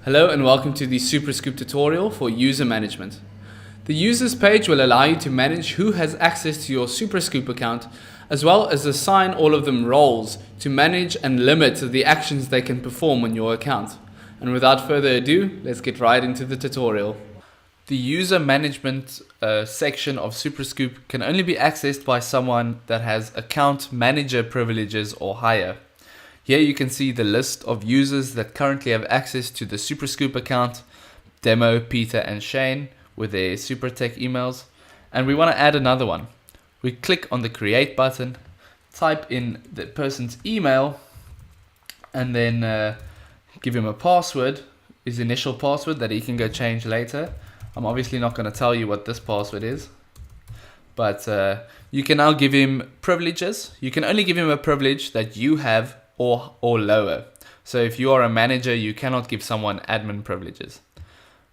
Hello and welcome to the SupraScoop tutorial for user management. The users page will allow you to manage who has access to your SupraScoop account, as well as assign all of them roles to manage and limit the actions they can perform on your account. And without further ado, let's get right into the tutorial. The user management section of SupraScoop can only be accessed by someone that has account manager privileges or higher. Here you can see the list of users that currently have access to the SupraScoop account, Demo, Peter and Shane with their SupraTech emails, and we want to add another one. We click on the create button, type in the person's email, and then give him a password, his initial password that he can go change later. I'm obviously not going to tell you what this password is, but you can now give him privileges. You can only give him a privilege that you have or lower. So if you are a manager, you cannot give someone admin privileges.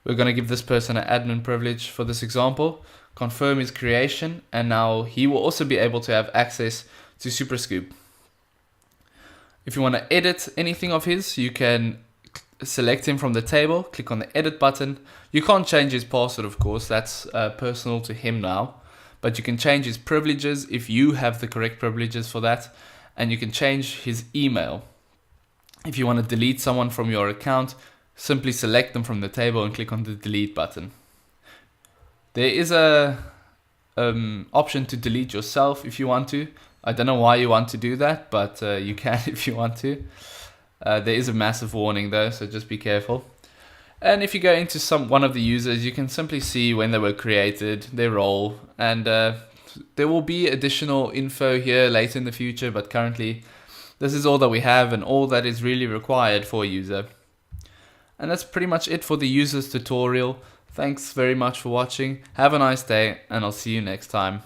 We're going to give this person an admin privilege for this example, confirm his creation, and now he will also be able to have access to SupraScoop. If you want to edit anything of his, you can select him from the table, click on the edit button. You can't change his password, of course, that's personal to him now, but you can change his privileges if you have the correct privileges for that. And you can change his email. If you want to delete someone from your account, simply select them from the table and click on the delete button. There is a option to delete yourself if you want to. I don't know why you want to do that, but you can if you want to. There is a massive warning though, so just be careful. And if you go into one of the users, you can simply see when they were created, their role, and there will be additional info here later in the future, but currently this is all that we have and all that is really required for a user. And that's pretty much it for the users tutorial. Thanks very much for watching. Have a nice day, and I'll see you next time.